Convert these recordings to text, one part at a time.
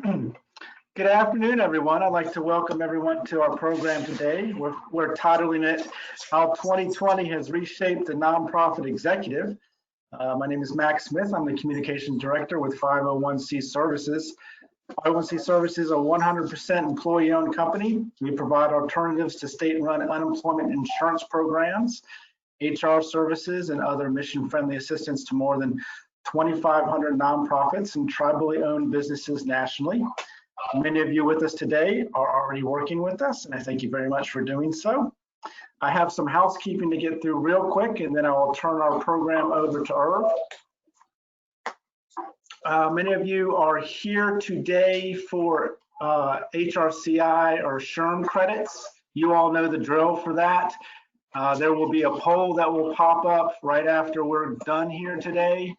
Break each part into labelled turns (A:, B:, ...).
A: Good afternoon, everyone. I'd like to welcome everyone to our program today. We're titling it, How 2020 Has Reshaped the Nonprofit Executive. My name is Max Smith. I'm the Communications Director with 501c Services. 501c Services is a 100% employee-owned company. We provide alternatives to state-run unemployment insurance programs, HR services, and other mission-friendly assistance to more than 2,500 nonprofits and tribally owned businesses nationally. Many of you with us today are already working with us, and I thank you very much for doing so. I have some housekeeping to get through real quick, and then I will turn our program over to Irv. Many of you are here today for HRCI or SHRM credits. You all know the drill for that. There will be a poll that will pop up right after we're done here today,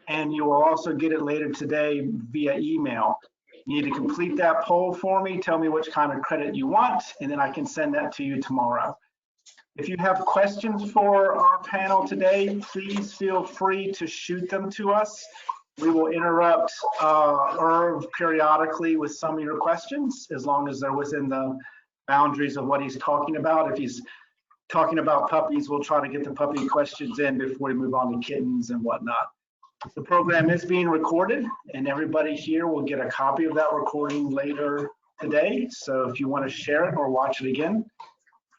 A: and you will also get it later today via email. You need to complete that poll for me, tell me which kind of credit you want, and then I can send that to you tomorrow. If you have questions for our panel today, please feel free to shoot them to us. We will interrupt Irv periodically with some of your questions, as long as they're within the boundaries of what he's talking about. If he's talking about puppies, we'll try to get the puppy questions in before we move on to kittens and whatnot. The program is being recorded, and everybody here will get a copy of that recording later today. So if you want to share it or watch it again,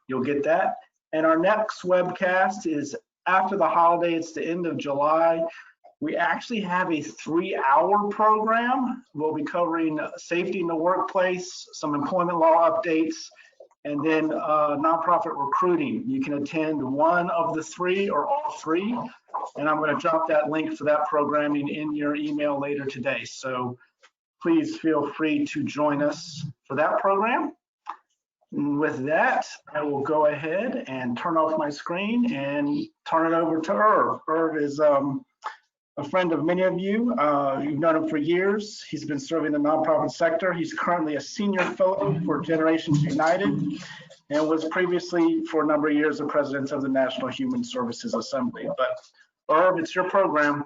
A: you'll get that. And our next webcast is after the holiday. It's the end of July. We actually have a 3-hour program. We'll be covering safety in the workplace, some employment law updates, and then nonprofit recruiting. You can attend one of the 3 or all 3. And I'm going to drop that link for that programming in your email later today. So please feel free to join us for that program. And with that, I will go ahead and turn off my screen and turn it over to Irv. Irv is a friend of many of you. You've known him for years. He's been serving the nonprofit sector. He's currently a senior fellow for Generations United and was previously for a number of years the president of the National Human Services Assembly. But Irv, it's your program.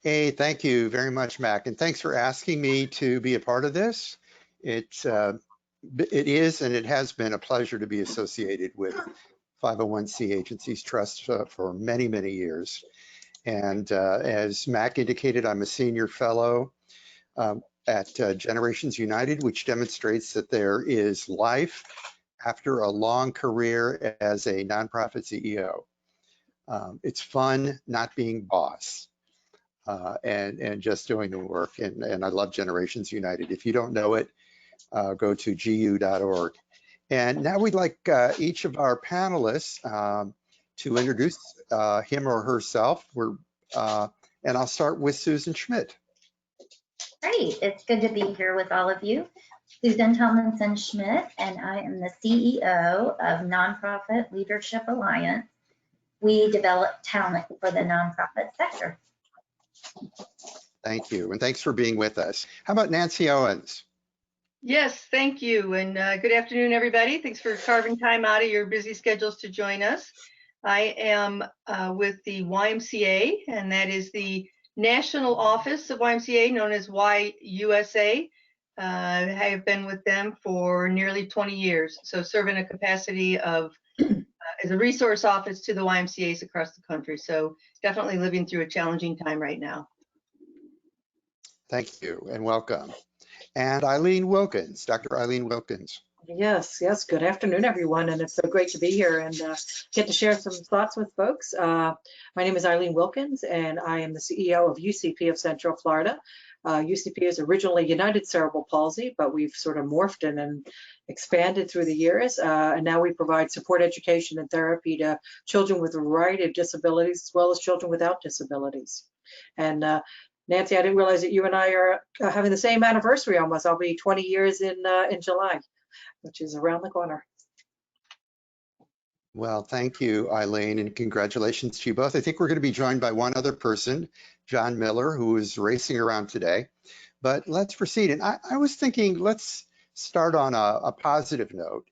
B: Hey, thank you very much, Mac, and thanks for asking me to be a part of this. It is and it has been a pleasure to be associated with 501c Agencies Trust for many, many years. And as Mac indicated, I'm a senior fellow at Generations United, which demonstrates that there is life after a long career as a nonprofit CEO. It's fun not being boss and just doing the work. And I love Generations United. If you don't know it, go to gu.org. And now we'd like each of our panelists to introduce him or herself. And I'll start with Susan Schmidt.
C: Great, it's good to be here with all of you. Susan Tomlinson Schmidt, and I am the CEO of Nonprofit Leadership Alliance. We develop talent for the nonprofit sector.
B: Thank you, and thanks for being with us. How about Nancy Owens?
D: Yes, thank you, and good afternoon, everybody. Thanks for carving time out of your busy schedules to join us. I am with the YMCA, and that is the national office of YMCA, known as YUSA. I have been with them for nearly 20 years, so serve in a capacity of as a resource office to the YMCAs across the country. So definitely living through a challenging time right now.
B: Thank you and welcome. And Eileen Wilkins, Dr. Eileen Wilkins.
E: Yes, good afternoon, everyone, and it's so great to be here and get to share some thoughts with folks. My name is Eileen Wilkins, and I am the CEO of UCP of Central Florida. UCP is originally United Cerebral Palsy, but we've sort of morphed and expanded through the years, and now we provide support, education, and therapy to children with a variety of disabilities, as well as children without disabilities. And Nancy, I didn't realize that you and I are having the same anniversary almost. I'll be 20 years in July, which is around the corner.
B: Well, thank you, Eileen, and congratulations to you both. I think we're going to be joined by one other person, John Miller, who is racing around today. But let's proceed. And I was thinking, let's start on a positive note.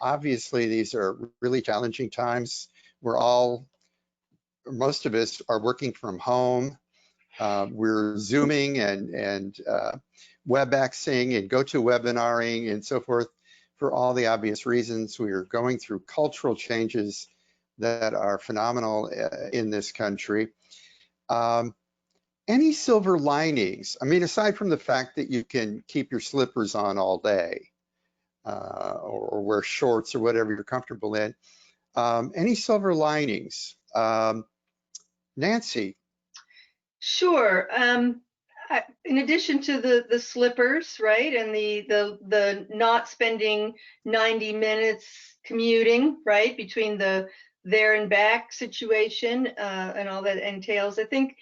B: Obviously, these are really challenging times. Most of us are working from home. We're Zooming and WebExing and GoToWebinaring and so forth for all the obvious reasons. We are going through cultural changes that are phenomenal in this country. Any silver linings? I mean, aside from the fact that you can keep your slippers on all day or wear shorts or whatever you're comfortable in, any silver linings? Nancy.
D: Sure. In addition to the slippers, right, and the not spending 90 minutes commuting, right, between the there and back situation and all that entails, I think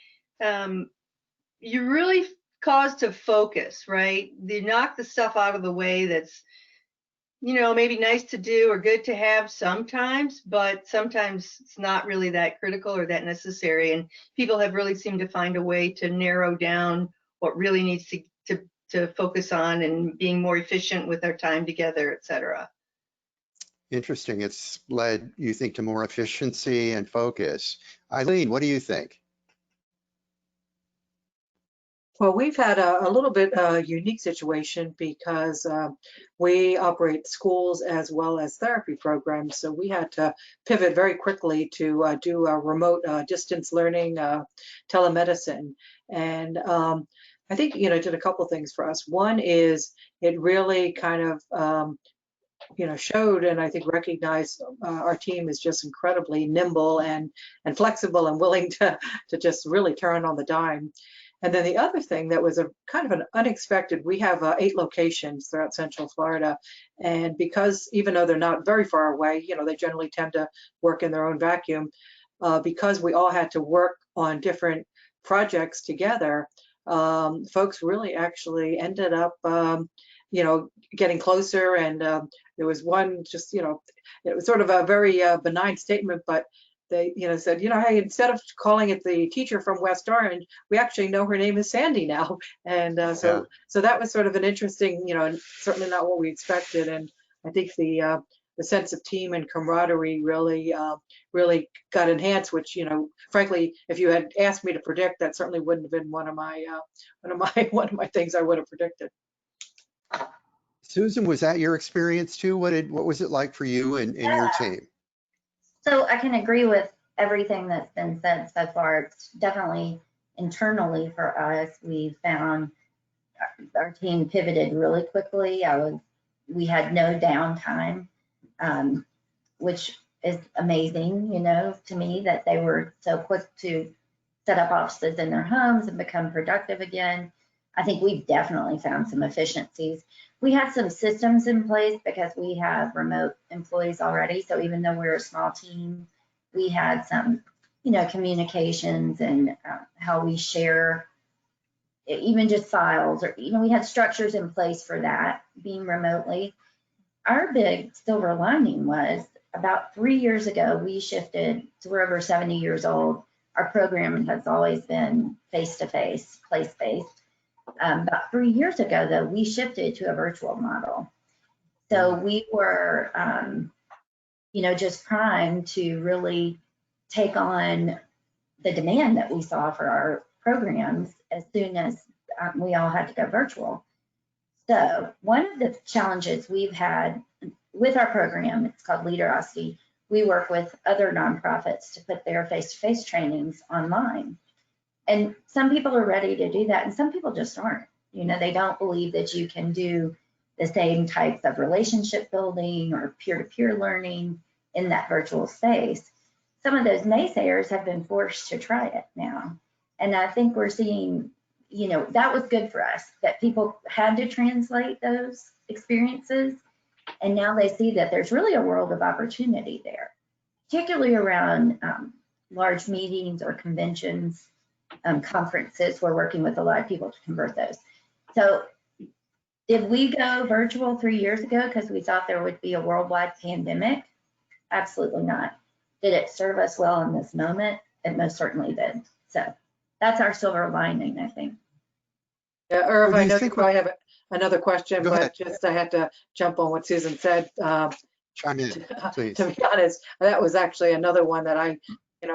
D: you really cause to focus, right? You knock the stuff out of the way that's, you know, maybe nice to do or good to have sometimes, but sometimes it's not really that critical or that necessary. And people have really seemed to find a way to narrow down what really needs to focus on and being more efficient with our time together, et cetera.
B: Interesting. It's led, you think, to more efficiency and focus. Eileen, what do you think?
E: Well, we've had a little bit unique situation because we operate schools as well as therapy programs. So we had to pivot very quickly to do a remote distance learning, telemedicine. And I think, you know, it did a couple things for us. One is it really kind of, you know, showed and I think recognized our team is just incredibly nimble and flexible and willing to just really turn on the dime. And then the other thing that was a kind of an unexpected, we have 8 locations throughout Central Florida. And because even though they're not very far away, you know, they generally tend to work in their own vacuum, because we all had to work on different projects together, folks really actually ended up, you know, getting closer. And there was one just, you know, it was sort of a very benign statement, but they, you know, said, you know, hey, instead of calling it the teacher from West Orange, we actually know her name is Sandy now. And so that was sort of an interesting, you know, certainly not what we expected. And I think the sense of team and camaraderie really got enhanced, which, you know, frankly, if you had asked me to predict, that certainly wouldn't have been one of my things I would have predicted.
B: Susan, was that your experience too? What was it like for you and your team?
C: So I can agree with everything that's been said so far. It's definitely internally for us, we found our team pivoted really quickly. We had no downtime, which is amazing, you know, to me that they were so quick to set up offices in their homes and become productive again. I think we've definitely found some efficiencies. We had some systems in place because we have remote employees already. So even though we're a small team, we had some, you know, communications and how we share even just files, or, you know, we had structures in place for that being remotely. Our big silver lining was about 3 years ago, we shifted, so we're over 70 years old. Our program has always been face-to-face, place-based. About 3 years ago, though, we shifted to a virtual model. So we were, you know, just primed to really take on the demand that we saw for our programs as soon as we all had to go virtual. So one of the challenges we've had with our program, it's called Leaderosity, we work with other nonprofits to put their face-to-face trainings online. And some people are ready to do that, and some people just aren't. You know, they don't believe that you can do the same types of relationship building or peer-to-peer learning in that virtual space. Some of those naysayers have been forced to try it now. And I think we're seeing, you know, that was good for us, that people had to translate those experiences. And now they see that there's really a world of opportunity there, particularly around large meetings or conventions, conferences. We're working with a lot of people to convert those. So did we go virtual 3 years ago because we thought there would be a worldwide pandemic? Absolutely not. Did it serve us well in this moment? It most certainly did. So that's our silver lining, I think.
E: Yeah, Irv, I know you probably have another question, but just I had to jump on what Susan said.
B: Chime in, please.
E: To be honest, that was actually another one that I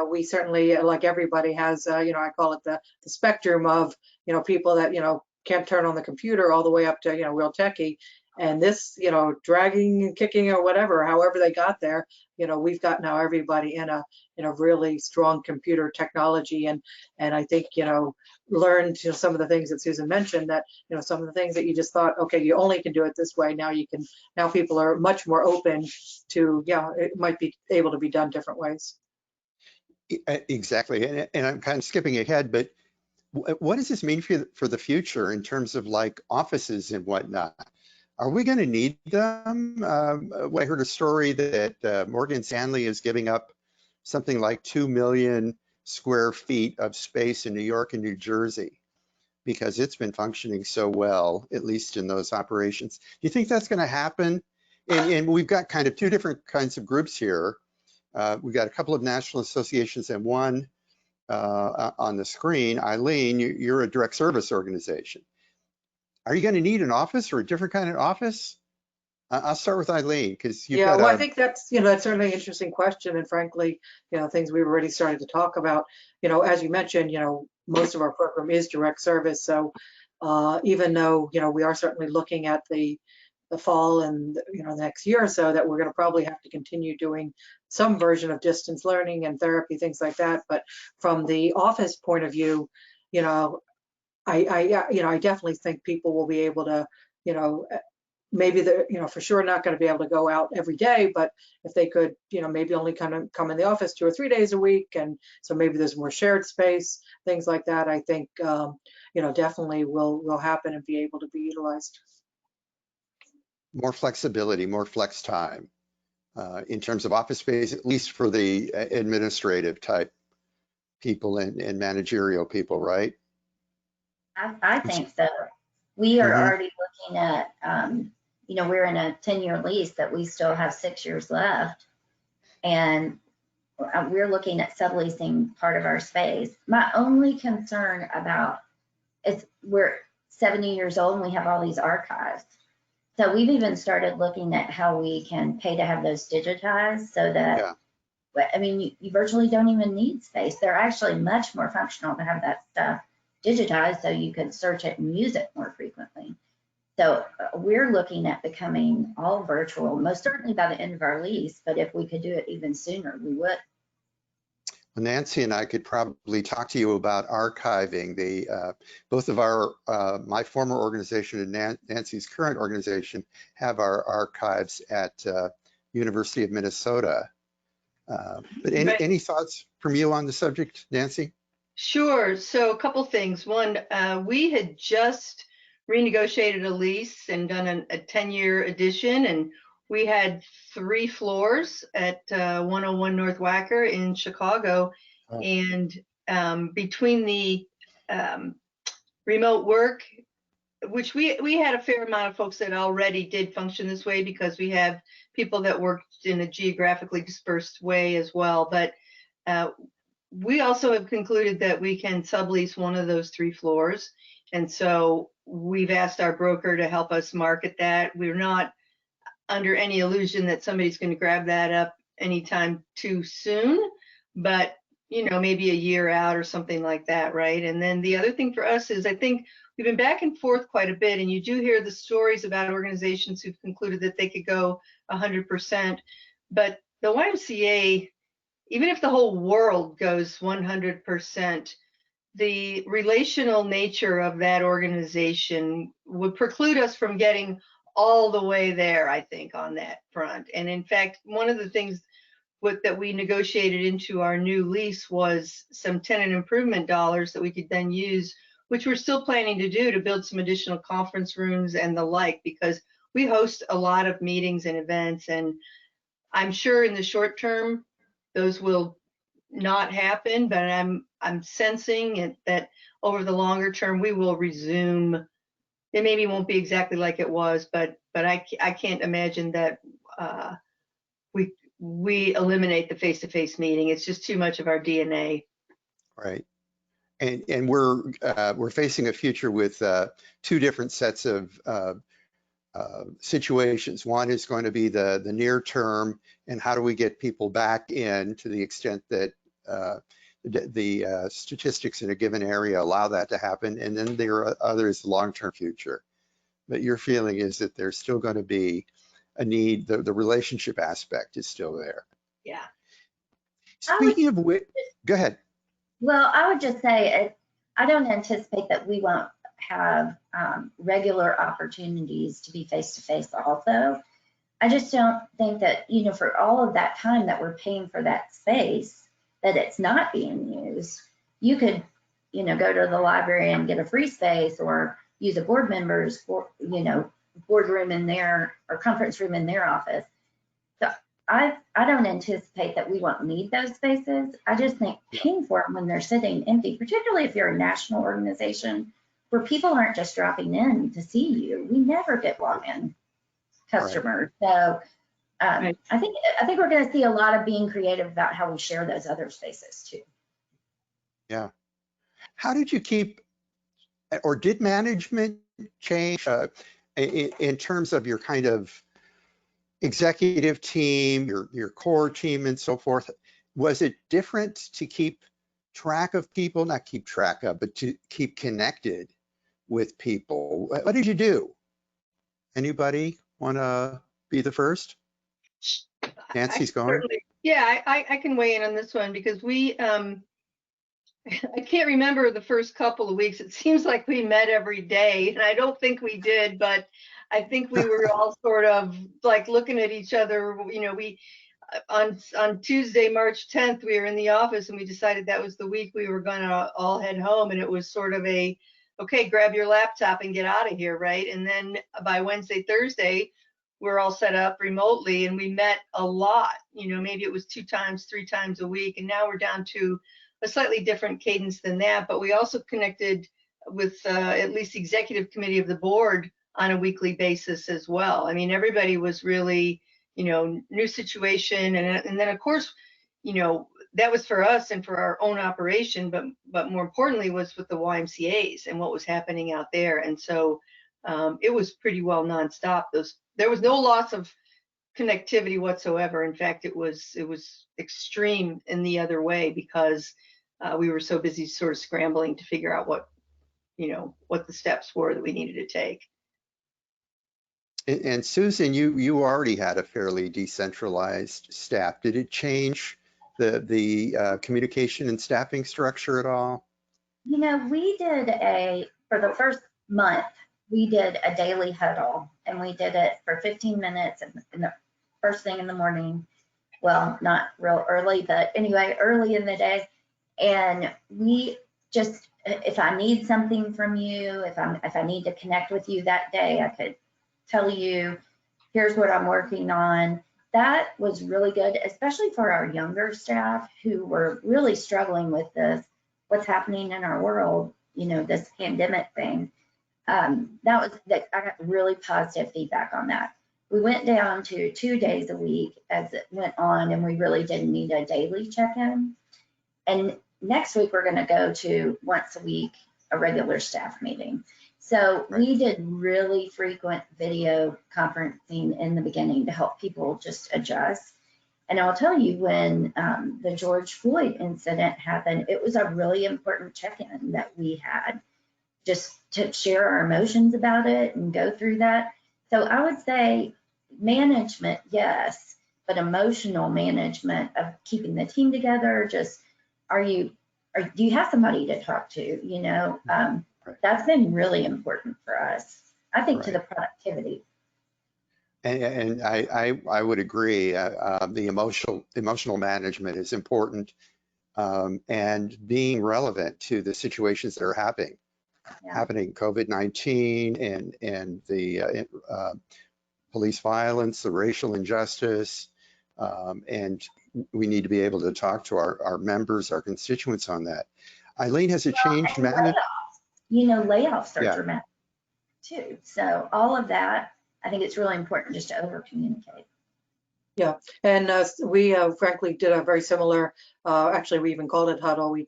E: we certainly, like everybody, has, I call it the spectrum of, people that, can't turn on the computer all the way up to, real techie. And this, dragging and kicking or whatever, however they got there, we've got now everybody in a really strong computer technology, and I think, learned some of the things that Susan mentioned, that, some of the things that you just thought, okay, you only can do it this way. Now people are much more open to, it might be able to be done different ways.
B: Exactly. And I'm kind of skipping ahead, but what does this mean for the future in terms of like offices and whatnot? Are we going to need them? I heard a story that Morgan Stanley is giving up something like 2 million square feet of space in New York and New Jersey because it's been functioning so well, at least in those operations. Do you think that's going to happen? And we've got kind of two different kinds of groups here. We've got a couple of national associations and one on the screen. Eileen, you're a direct service organization. Are you going to need an office or a different kind of office? I'll start with Eileen because you've got
E: well, I think that's, that's certainly an interesting question. And frankly, things we've already started to talk about, as you mentioned, most of our program is direct service. So even though, we are certainly looking at the fall and, the next year or so, that we're going to probably have to continue doing some version of distance learning and therapy, things like that. But from the office point of view, I definitely think people will be able to, maybe they're, for sure not going to be able to go out every day, but if they could, maybe only kind of come in the office 2 or 3 days a week. And so maybe there's more shared space, things like that. I think, definitely will happen and be able to be utilized.
B: more flexibility, more flex time in terms of office space, at least for the administrative type people and managerial people, right?
C: I think so. We are already looking at, we're in a 10-year lease that we still have 6 years left. And we're looking at subleasing part of our space. My only concern about is we're 70 years old and we have all these archives. So we've even started looking at how we can pay to have those digitized so that, I mean, you virtually don't even need space. They're actually much more functional to have that stuff digitized so you can search it and use it more frequently. So we're looking at becoming all virtual, most certainly by the end of our lease, but if we could do it even sooner, we would.
B: Well, Nancy and I could probably talk to you about archiving. Both of my former organization and Nancy's current organization have our archives at University of Minnesota. But any thoughts from you on the subject, Nancy?
D: Sure. So a couple things. One, we had just renegotiated a lease and done a 10-year addition, and we had 3 floors at 101 North Wacker in Chicago. Oh. And between the remote work, which we had a fair amount of folks that already did function this way because we have people that worked in a geographically dispersed way as well. But we also have concluded that we can sublease one of those 3 floors. And so we've asked our broker to help us market that. We're not under any illusion that somebody's going to grab that up anytime too soon, but maybe a year out or something like that, right? And then the other thing for us is I think we've been back and forth quite a bit, and you do hear the stories about organizations who've concluded that they could go 100%, but the YMCA, even if the whole world goes 100%, the relational nature of that organization would preclude us from getting all the way there, I think, on that front. And in fact, one of the things that we negotiated into our new lease was some tenant improvement dollars that we could then use, which we're still planning to do, to build some additional conference rooms and the like, because we host a lot of meetings and events, and I'm sure in the short term those will not happen, but I'm sensing that over the longer term we will resume. It maybe won't be exactly like it was, but I can't imagine that we eliminate the face-to-face meeting. It's just too much of our DNA.
B: Right. And we're facing a future with 2 different sets of situations. One is going to be the near term, and how do we get people back in to the extent that the statistics in a given area allow that to happen, and then there are others long-term future. But your feeling is that there's still going to be a need, the relationship aspect is still there.
D: Yeah.
B: Speaking of which, go ahead.
C: Well, I would just say, I don't anticipate that we won't have regular opportunities to be face-to-face also. I just don't think that, you know, for all of that time that we're paying for that space, that it's not being used. You could, you know, go to the library and get a free space, or use a board member's, you know, boardroom in their, or conference room in their office. So I don't anticipate that we won't need those spaces. I just think paying for them when they're sitting empty, particularly if you're a national organization where people aren't just dropping in to see you. We never get walk-in customers. So I think we're going to see a lot of being creative about how we share those other spaces too.
B: Yeah. How did you keep, or did management change in terms of your kind of executive team, your core team and so forth? Was it different to keep track of people, not keep track of, but to keep connected with people? What did you do? Anybody want to be the first? Nancy's going.
D: Certainly. Yeah, I can weigh in on this one, because we, I can't remember the first couple of weeks. It seems like we met every day, and I don't think we did, but I think we were all sort of like looking at each other. You know, we, on Tuesday, March 10th, we were in the office, and we decided that was the week we were going to all head home. And it was sort of a, okay, grab your laptop and get out of here, right? And then by Wednesday, Thursday, we're all set up remotely, and we met a lot. You know, maybe it was 2 times, 3 times a week, and now we're down to a slightly different cadence than that. But we also connected with at least the executive committee of the board on a weekly basis as well. I mean, everybody was really, you know, new situation. And then of course, you know, that was for us and for our own operation, but more importantly was with the YMCAs and what was happening out there. And so it was pretty well nonstop. There was no loss of connectivity whatsoever. In fact, it was extreme in the other way, because we were so busy sort of scrambling to figure out what the steps were that we needed to take.
B: And Susan, you already had a fairly decentralized staff. Did it change the communication and staffing structure at all?
C: You know, for the first month, we did a daily huddle, and we did it for 15 minutes in the first thing in the morning. Well, not real early, but anyway, early in the day. And we just, if I need something from you, if I need to connect with you that day, I could tell you, here's what I'm working on. That was really good, especially for our younger staff who were really struggling with what's happening in our world, you know, this pandemic thing. I got really positive feedback on that. We went down to 2 days a week as it went on, and we really didn't need a daily check-in. And next week, we're going to go to once a week, a regular staff meeting. So we did really frequent video conferencing in the beginning to help people just adjust. And I'll tell you, when the George Floyd incident happened, it was a really important check-in that we had, just to share our emotions about it and go through that. So I would say management, yes, but emotional management of keeping the team together. Just, do you have somebody to talk to? You know, that's been really important for us, I think, to the productivity.
B: And I would agree. The emotional management is important, and being relevant to the situations that are happening, COVID-19 and the police violence, the racial injustice, and we need to be able to talk to our members, our constituents on that. Eileen, has it changed management?
C: You know, layoffs are dramatic too. So all of that, I think it's really important just to over communicate.
E: Yeah, and we frankly did a very similar, actually we even called it huddle. We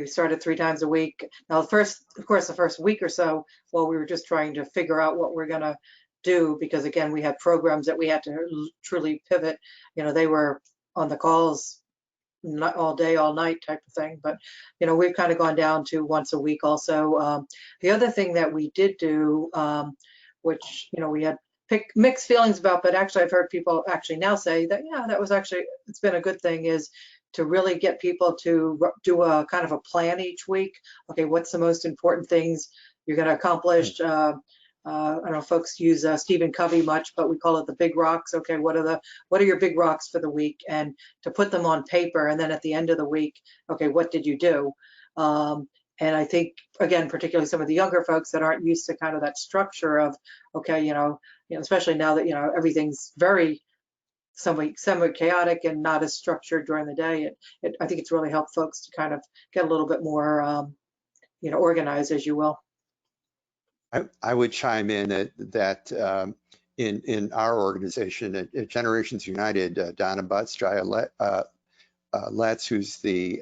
E: started 3 times a week. Now of course, the first week or so, while we were just trying to figure out what we're gonna do, because again, we had programs that we had to truly pivot. You know, they were on the calls not all day, all night type of thing. But, you know, we've kind of gone down to once a week also. The other thing that we did do, which, you know, we had mixed feelings about, but actually I've heard people actually now say that, yeah, that was actually, it's been a good thing, is to really get people to do a kind of a plan each week. Okay, what's the most important things you're going to accomplish? I don't know if folks use Stephen Covey much, but we call it the big rocks. Okay, what are your big rocks for the week? And to put them on paper, and then at the end of the week, okay, what did you do? And I think, again, particularly some of the younger folks that aren't used to kind of that structure of, okay, you know, especially now that, you know, everything's very somewhat chaotic and not as structured during the day. I think it's really helped folks to kind of get a little bit more, you know, organized, as you will.
B: I would chime in that in our organization at Generations United, Donna Butts, Jaya Letts, who's the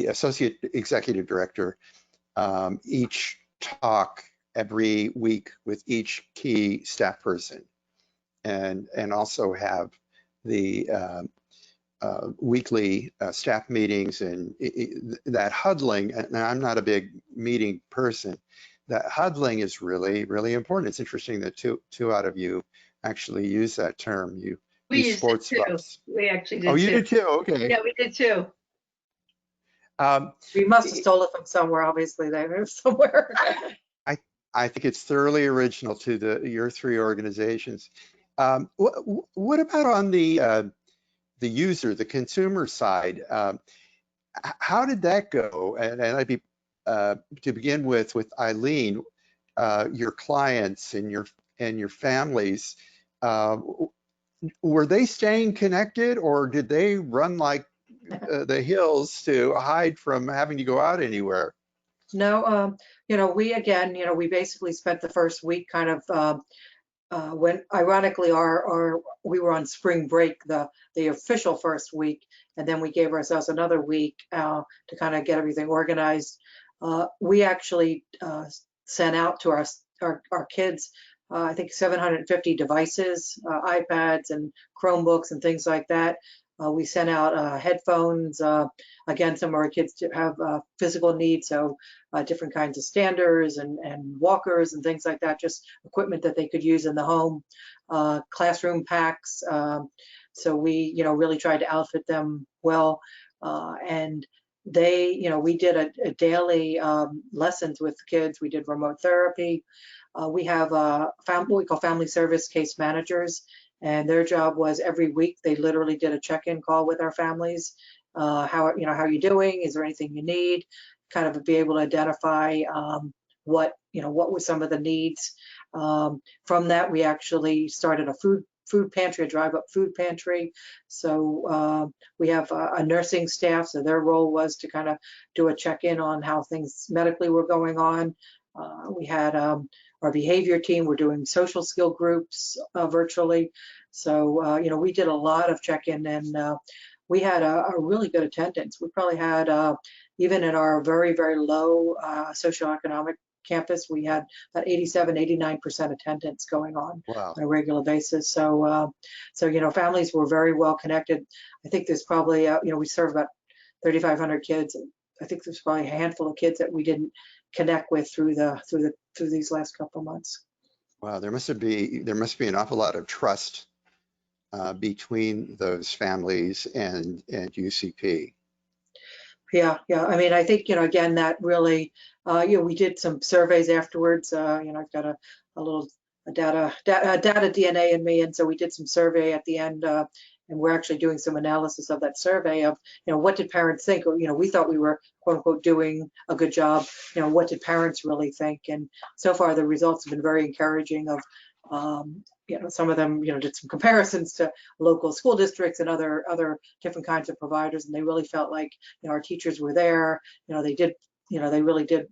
B: associate executive director, each talk every week with each key staff person, and also have the weekly staff meetings, and that huddling. And I'm not a big meeting person. That huddling is really, really important. It's interesting that two out of you actually use that term.
D: We used it too.
B: Buffs.
D: We actually did.
B: Oh, you
D: too.
B: did too. Okay.
D: Yeah, we did too.
E: We must have stole it from somewhere. Obviously, they moved somewhere.
B: I think it's thoroughly original to your three organizations. What about on the user, the consumer side? How did that go? And I'd be to begin with Eileen, your clients and your families. Were they staying connected, or did they run like the hills to hide from having to go out anywhere?
E: No, you know, we basically spent the first week kind of when ironically we were on spring break the official first week, and then we gave ourselves another week to kind of get everything organized. We actually sent out to our kids I think 750 devices, iPads and Chromebooks and things like that. We sent out headphones. Again, some of our kids have physical needs, so different kinds of standers and walkers and things like that, just equipment that they could use in the home. Classroom packs. So we, really tried to outfit them well. And they, we did a daily lessons with the kids. We did remote therapy. We have what we call family service case managers, and their job was every week they literally did a check-in call with our families. How are you doing? Is there anything you need? Kind of be able to identify what were some of the needs. From that, we actually started a food pantry, a drive-up food pantry. So we have a nursing staff, so their role was to kind of do a check-in on how things medically were going on. We had our behavior team were doing social skill groups virtually. So, we did a lot of check-in, and we had a really good attendance. We probably had, even in our very, very low socioeconomic campus, we had about 87, 89% attendance going on.
B: Wow.
E: On a regular basis. So, families were very well connected. I think there's probably, we serve about 3,500 kids. I think there's probably a handful of kids that we didn't connect with through these last couple of months.
B: Wow, there must be an awful lot of trust between those families and UCP.
E: Yeah. I mean, I think, again, that really, we did some surveys afterwards. I've got a little data DNA in me, and so we did some survey at the end, and we're actually doing some analysis of that survey of, what did parents think? We thought we were, quote unquote, doing a good job. What did parents really think? And so far, the results have been very encouraging of, some of them, did some comparisons to local school districts and other different kinds of providers, and they really felt like, our teachers were there. They really did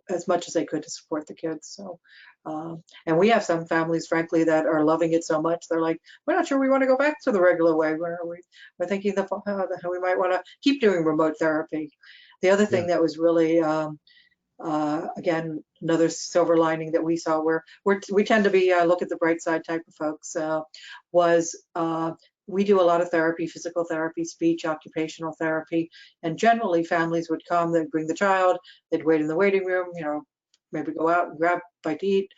E: as much as they could to support the kids. So, and we have some families, frankly, that are loving it so much. They're like, we're not sure we want to go back to the regular way. We're thinking that we might want to keep doing remote therapy. The other thing that was really, again, another silver lining that we saw, we tend to be look at the bright side type of folks, was we do a lot of therapy, physical therapy, speech, occupational therapy, and generally families would come, they'd bring the child, they'd wait in the waiting room, maybe go out and grab a bite to eat.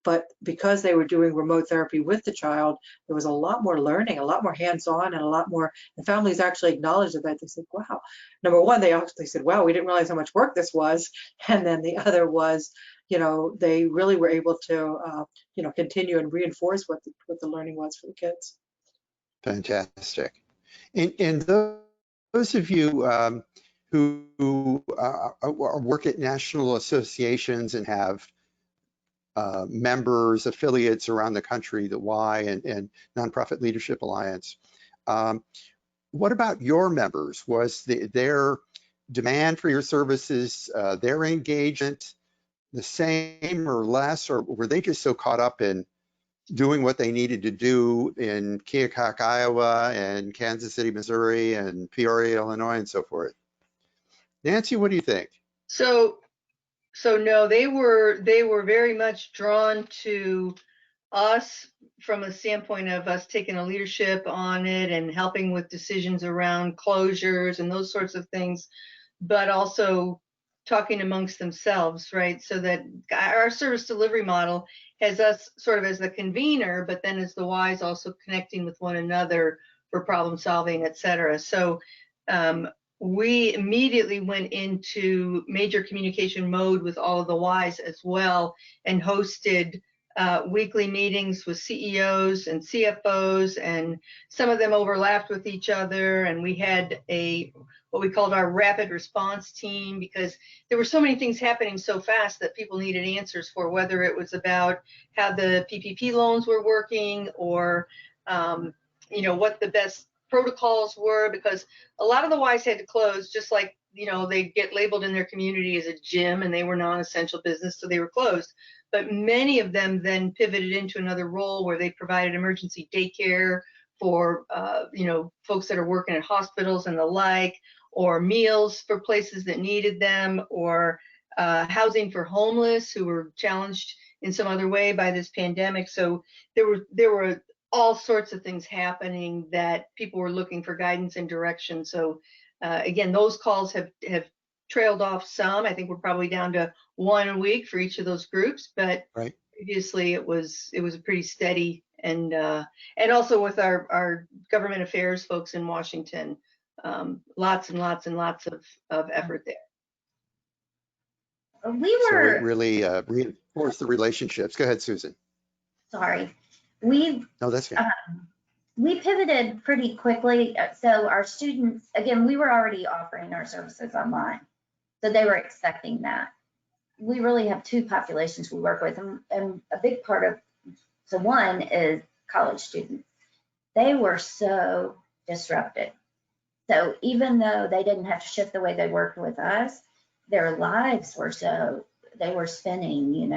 E: But because they were doing remote therapy with the child, there was a lot more learning, a lot more hands-on, and a lot more, and families actually acknowledged that. They said, wow. Number one, they actually said, wow, we didn't realize how much work this was. And then the other was, they really were able to, continue and reinforce what the learning was for the kids.
B: Fantastic. And those of you who work at national associations and have members, affiliates around the country, the Y and Nonprofit Leadership Alliance, what about your members? Was their demand for your services, their engagement the same or less, or were they just so caught up in doing what they needed to do in Keokuk, Iowa, and Kansas City, Missouri, and Peoria, Illinois, and so forth? Nancy, what do you think?
D: So no, they were very much drawn to us from a standpoint of us taking a leadership on it and helping with decisions around closures and those sorts of things, but also talking amongst themselves, right? So that our service delivery model has us sort of as the convener, but then as the Ys also connecting with one another for problem solving, et cetera. So we immediately went into major communication mode with all of the Ys as well, and hosted weekly meetings with CEOs and CFOs, and some of them overlapped with each other. And we had what we called our rapid response team, because there were so many things happening so fast that people needed answers for, whether it was about how the PPP loans were working, or what the best protocols were, because a lot of the Ys had to close, just like they get labeled in their community as a gym, and they were non-essential business, so they were closed. But many of them then pivoted into another role where they provided emergency daycare for folks that are working at hospitals and the like, or meals for places that needed them, or housing for homeless who were challenged in some other way by this pandemic. So there were all sorts of things happening that people were looking for guidance and direction. So again, those calls have trailed off some. I think we're probably down to one a week for each of those groups, but
B: right.
D: Previously it was a pretty steady, and also with our government affairs folks in Washington, lots and lots and lots of effort there.
B: So it really reinforced the relationships. Go ahead, Susan.
C: Sorry.
B: No, that's fine.
C: We pivoted pretty quickly. So our students, again, we were already offering our services online, so they were expecting that. We really have two populations we work with, and a big part of, so one is college students. They were so disrupted. So even though they didn't have to shift the way they worked with us, their lives were they were spinning,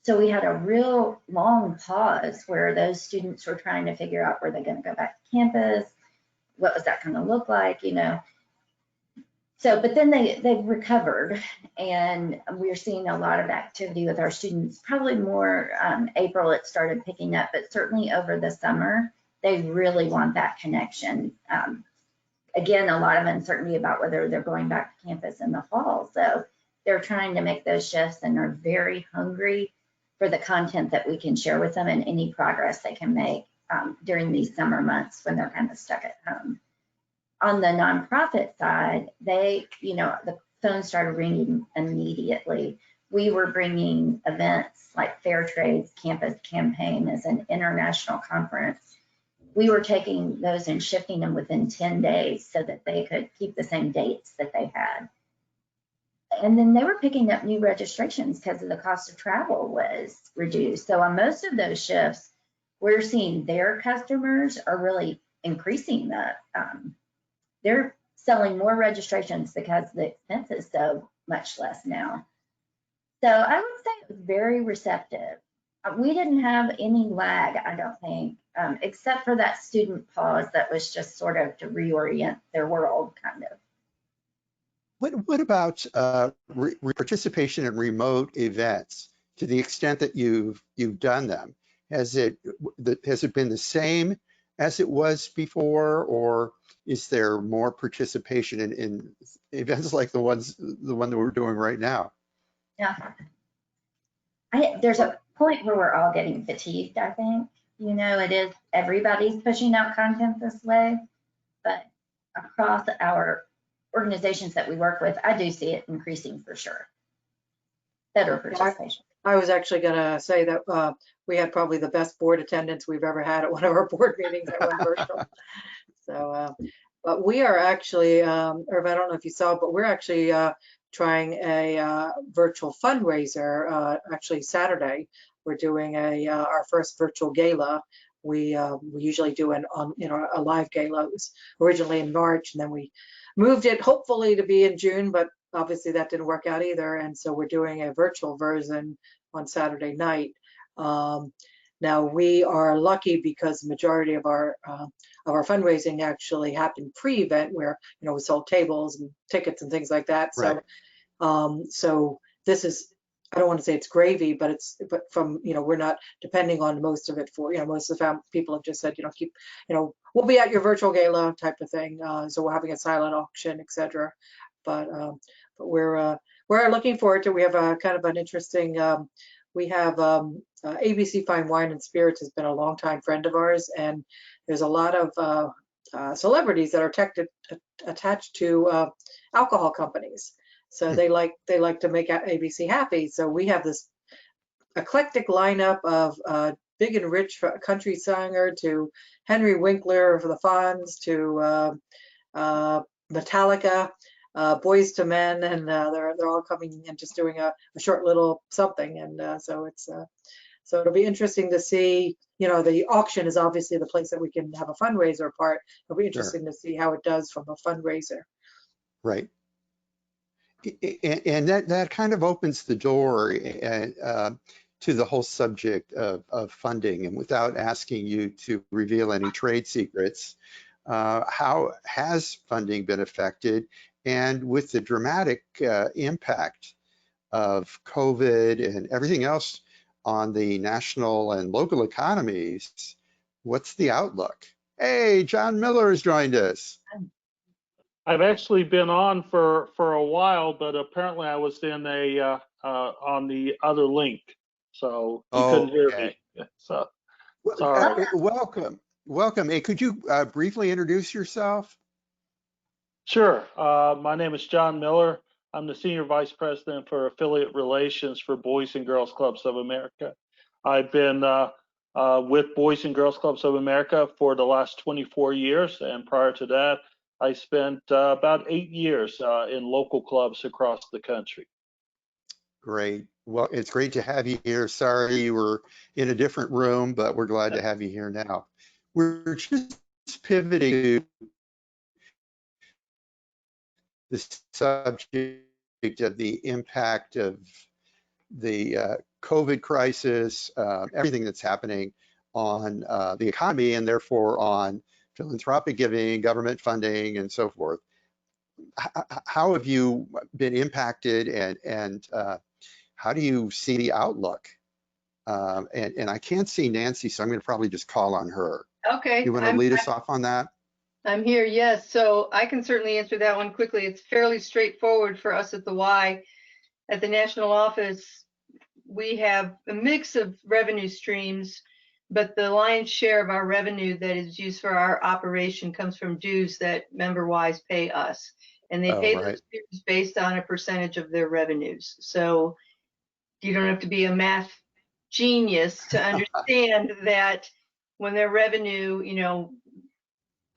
C: So we had a real long pause where those students were trying to figure out, were they going to go back to campus? What was that going to look like, So, but then they've recovered, and we're seeing a lot of activity with our students. Probably more April it started picking up, but certainly over the summer, they really want that connection. Again, a lot of uncertainty about whether they're going back to campus in the fall. So they're trying to make those shifts and are very hungry for the content that we can share with them and any progress they can make during these summer months when they're kind of stuck at home. On the nonprofit side, the phone started ringing immediately. We were bringing events like Fair Trade's Campus Campaign as an international conference. We were taking those and shifting them within 10 days so that they could keep the same dates that they had. And then they were picking up new registrations because of the cost of travel was reduced. So on most of those shifts, we're seeing their customers are really increasing they're selling more registrations because the expense is so much less now. So I would say it was very receptive. We didn't have any lag, I don't think, except for that student pause that was just sort of to reorient their world, kind of.
B: What about participation in remote events? To the extent that you've done them, has it been the same as it was before, or is there more participation in events like the one that we're doing right now?
C: Yeah. There's a point where we're all getting fatigued, I think. You know, it is, everybody's pushing out content this way, but across our organizations that we work with, I do see it increasing for sure. Better participation.
E: I was actually going to say that we had probably the best board attendance we've ever had at one of our board meetings that went virtual. So, but we are actually, Irv, I don't know if you saw, but we're actually trying a virtual fundraiser. Actually, Saturday, we're doing our first virtual gala. We usually do a live gala. It was originally in March, and then we moved it hopefully to be in June, but obviously that didn't work out either. And so we're doing a virtual version on Saturday night. Now we are lucky because the majority of our fundraising actually happened pre-event, where we sold tables and tickets and things like that.
B: Right.
E: So this is, I don't want to say it's gravy, but from we're not depending on most of it for most of the people have just said keep we'll be at your virtual gala type of thing. So we're having a silent auction, etc. But we're looking forward to. We have a kind of an interesting. We have ABC Fine Wine and Spirits has been a longtime friend of ours, and there's a lot of celebrities that are attached to alcohol companies. So they like to make ABC happy. So we have this eclectic lineup of big and rich country singer to Henry Winkler for the Fonz to Metallica. Boys to Men, and they're all coming and just doing a short little something, and so it'll be interesting to see. The auction is obviously the place that we can have a fundraiser part. It'll be interesting to see how it does from a fundraiser.
B: Right. And that kind of opens the door to the whole subject of funding. And without asking you to reveal any trade secrets, how has funding been affected? And with the dramatic impact of COVID and everything else on the national and local economies, what's the outlook? Hey, John Miller has joined us.
F: I've actually been on for a while, but apparently I was in on the other link, so you couldn't hear me. So sorry.
B: Welcome. Hey, could you briefly introduce yourself?
F: Sure. My name is John Miller. I'm the Senior Vice President for Affiliate Relations for Boys and Girls Clubs of America. I've been with Boys and Girls Clubs of America for the last 24 years, and prior to that, I spent about 8 years in local clubs across the country.
B: Great. Well, it's great to have you here. Sorry you were in a different room, but we're glad to have you here now. We're just pivoting to the subject of the impact of the COVID crisis, everything that's happening on the economy and therefore on philanthropic giving, government funding, and so forth. How have you been impacted, and how do you see the outlook? And I can't see Nancy, so I'm going to probably just call on her.
D: Okay.
B: You want to lead us off on that?
D: I'm here, yes. So I can certainly answer that one quickly. It's fairly straightforward for us at the Y. At the national office, we have a mix of revenue streams, but the lion's share of our revenue that is used for our operation comes from dues that member Ys pay us. And they pay those dues based on a percentage of their revenues. So you don't have to be a math genius to understand that when their revenue,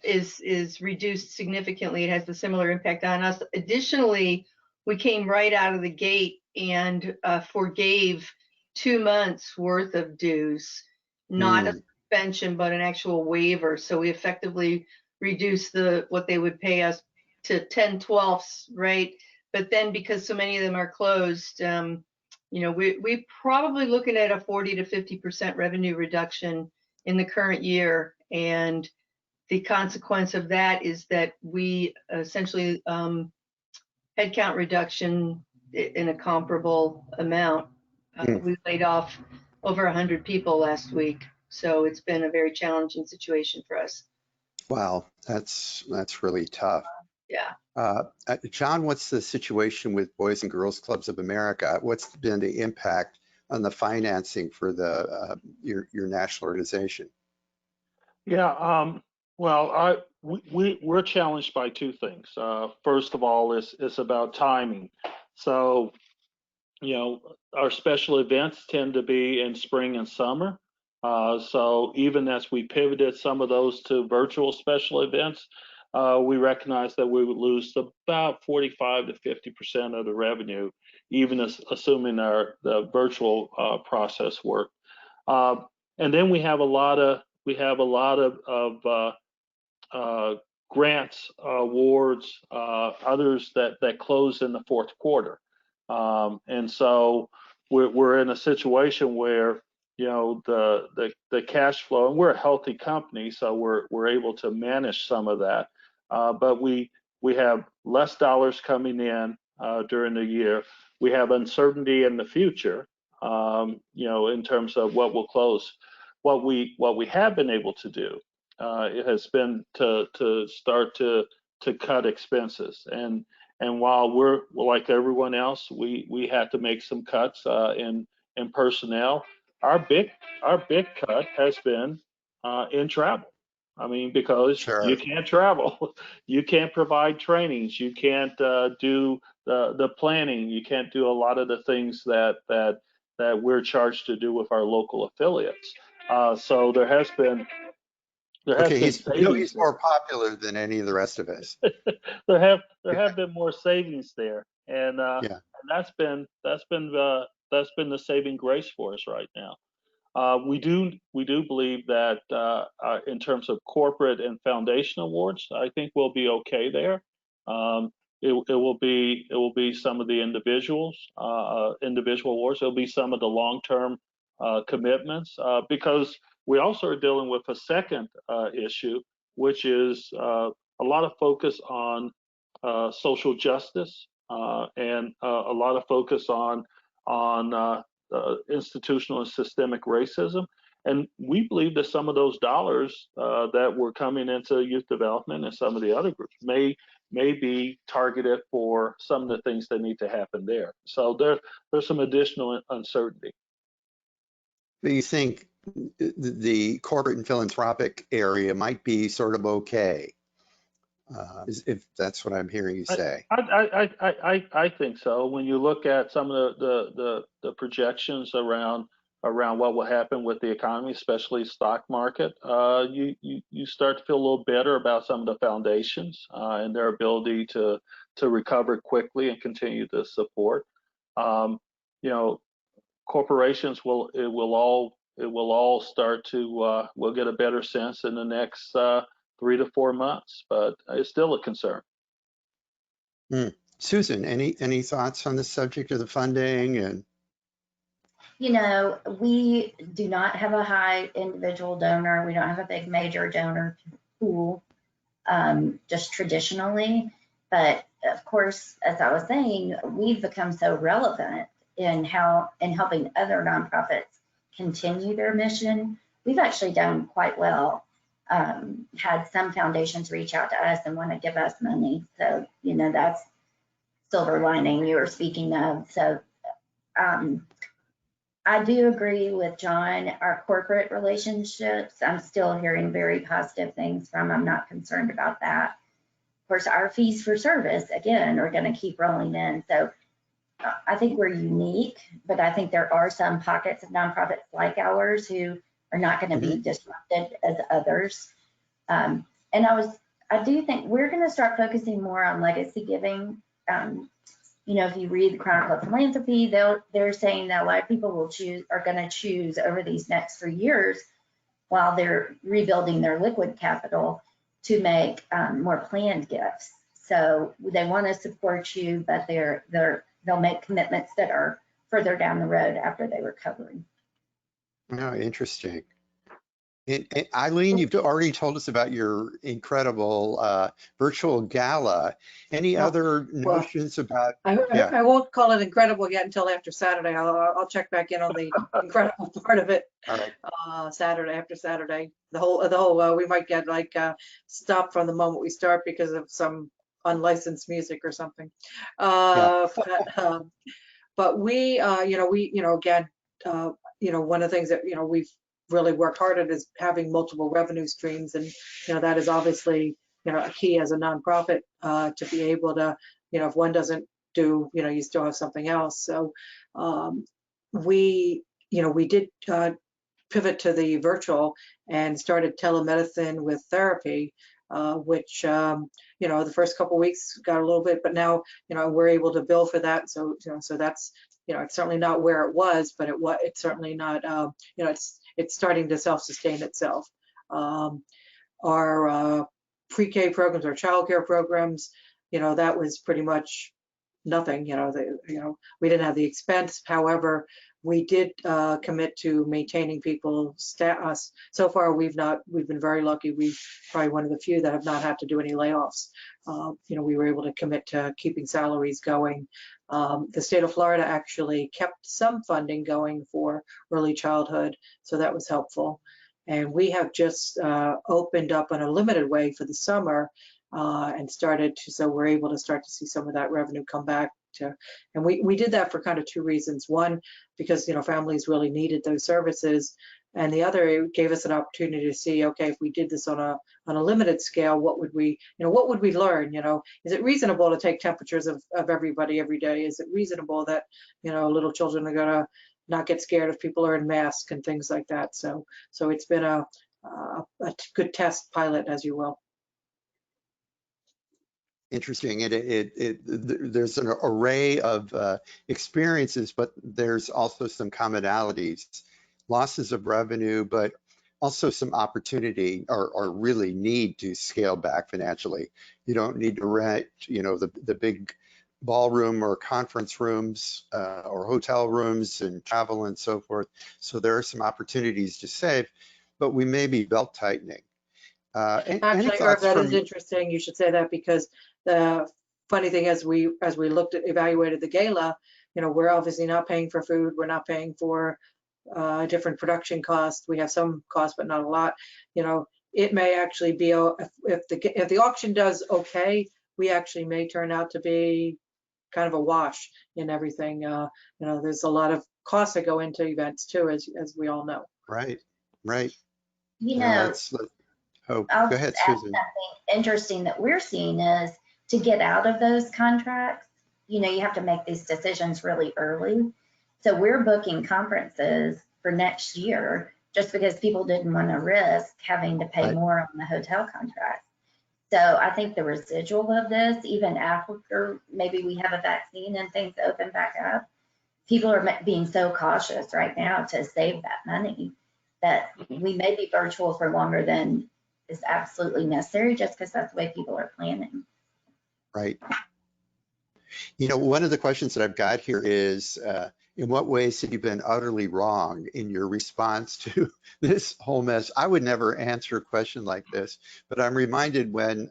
D: is reduced significantly, it has a similar impact on us. Additionally, we came right out of the gate and forgave 2 months worth of dues, not a suspension, but an actual waiver. So we effectively reduced what they would pay us to 10/12, right? But then because so many of them are closed, we probably looking at a 40 to 50% revenue reduction in the current year. And the consequence of that is that we essentially headcount reduction in a comparable amount. We laid off over 100 people last week. So it's been a very challenging situation for us.
B: Wow, that's really tough.
D: Yeah.
B: John, what's the situation with Boys and Girls Clubs of America? What's been the impact on the financing for the your national organization?
F: Yeah, well, we're challenged by two things. First of all, it's about timing. So, you know, our special events tend to be in spring and summer. So even as we pivoted some of those to virtual special events, we recognized that we would lose about 45 to 50% of the revenue, even assuming the virtual process worked. And then we have a lot of grants, awards, others that close in the fourth quarter. And so we're in a situation where, you know, the cash flow, and we're a healthy company, so we're able to manage some of that. But we have less dollars coming in during the year. We have uncertainty in the future, you know, in terms of what will close. What we have been able to do, it has been to start to cut expenses. And while we're like everyone else, we had to make some cuts in personnel. Our big cut has been in travel. I mean, because
B: Sure.
F: you can't travel, you can't provide trainings, you can't do the planning, you can't do a lot of the things that we're charged to do with our local affiliates. So there has been
B: Okay, he's
F: savings there.
B: more popular than any of the rest of us.
F: there have been more savings there, and
B: Yeah.
F: that's been the saving grace for us right now. We do believe that in terms of corporate and foundation awards, I think we'll be okay there. It will be some of the individual awards. It'll be some of the long-term commitments because we also are dealing with a second issue, which is a lot of focus on social justice and a lot of focus on institutional and systemic racism. And we believe that some of those dollars that were coming into youth development and some of the other groups may be targeted for some of the things that need to happen there. So there's some additional uncertainty.
B: Do you think the corporate and philanthropic area might be sort of okay? If that's what I'm hearing you say.
F: I think so. When you look at some of the projections around what will happen with the economy, especially stock market, you start to feel a little better about some of the foundations and their ability to recover quickly and continue to support. You know, corporations will all start to we'll get a better sense in the next 3 to 4 months, but it's still a concern.
B: Susan, any thoughts on the subject of the funding? And
C: You know, we do not have a high individual donor. We don't have a big major donor pool, just traditionally. But of course, as I was saying, we've become so relevant in helping other nonprofits continue their mission. We've actually done quite well. Had some foundations reach out to us and want to give us money. So, you know, that's silver lining you were speaking of. So I do agree with John. Our corporate relationships, I'm still hearing very positive things from. I'm not concerned about that. Of course, our fees for service, again, are going to keep rolling in. So I think we're unique, but I think there are some pockets of nonprofits like ours who are not going to be disrupted as others. And I do think we're going to start focusing more on legacy giving. You know, if you read the Chronicle of Philanthropy, they're saying that a lot of people are going to choose over these next 3 years while they're rebuilding their liquid capital to make more planned gifts. So they want to support you, but they'll make commitments that are further down the road after they recover.
B: oh, interesting. And Eileen, you've already told us about your incredible virtual gala. Any
E: No,
B: other
E: well,
B: notions about?
E: I
B: Yeah,
E: won't call it incredible yet until after Saturday. I'll check back in on the incredible part of it.
B: all right.
E: Saturday, after Saturday, the whole we might get like stopped from the moment we start because of some unlicensed music or something.
B: Yeah,
E: But we, again, one of the things that, we've really worked hard at is having multiple revenue streams. And, that is obviously, a key as a nonprofit to be able to, if one doesn't do, you still have something else. So we did pivot to the virtual and started telemedicine with therapy, which, the first couple of weeks got a little bit, but now, we're able to bill for that. So, so that's, it's certainly not where it was, but it's certainly not, it's starting to self-sustain itself. Our pre-K programs, our childcare programs, that was pretty much nothing, we didn't have the expense. However, we did commit to maintaining people's status. So far, we've been very lucky. We're probably one of the few that have not had to do any layoffs. We were able to commit to keeping salaries going. The state of Florida actually kept some funding going for early childhood, so that was helpful. And we have just opened up in a limited way for the summer and so we're able to start to see some of that revenue come back. And we did that for kind of two reasons. One, because families really needed those services, and the other, it gave us an opportunity to see, okay, if we did this on a limited scale, what would we learn? Is it reasonable to take temperatures of everybody every day? Is it reasonable that little children are gonna not get scared if people are in masks and things like that? So it's been a good test pilot, as you will.
B: interesting. There's an array of experiences, but there's also some commonalities, losses of revenue, but also some opportunity or really need to scale back financially. You don't need to rent, the big ballroom or conference rooms or hotel rooms and travel and so forth. So there are some opportunities to save, but we may be belt tightening.
E: Actually, Irv, that is interesting. You should say that, because the funny thing, as we evaluated the gala, we're obviously not paying for food. We're not paying for different production costs. We have some costs, but not a lot. It may actually be, if the auction does okay, we actually may turn out to be kind of a wash in everything. There's a lot of costs that go into events too, as we all know.
B: Right.
C: Let's
B: Oh,
C: I'll
B: go ahead,
C: just add
B: Susan.
C: something interesting that we're seeing is to get out of those contracts, you have to make these decisions really early. So we're booking conferences for next year just because people didn't want to risk having to pay more on the hotel contract. So I think the residual of this, even after maybe we have a vaccine and things open back up, people are being so cautious right now to save that money that we may be virtual for longer than is absolutely necessary, just because that's the way people are planning.
B: Right. One of the questions that I've got here is, in what ways have you been utterly wrong in your response to this whole mess? I would never answer a question like this, but I'm reminded when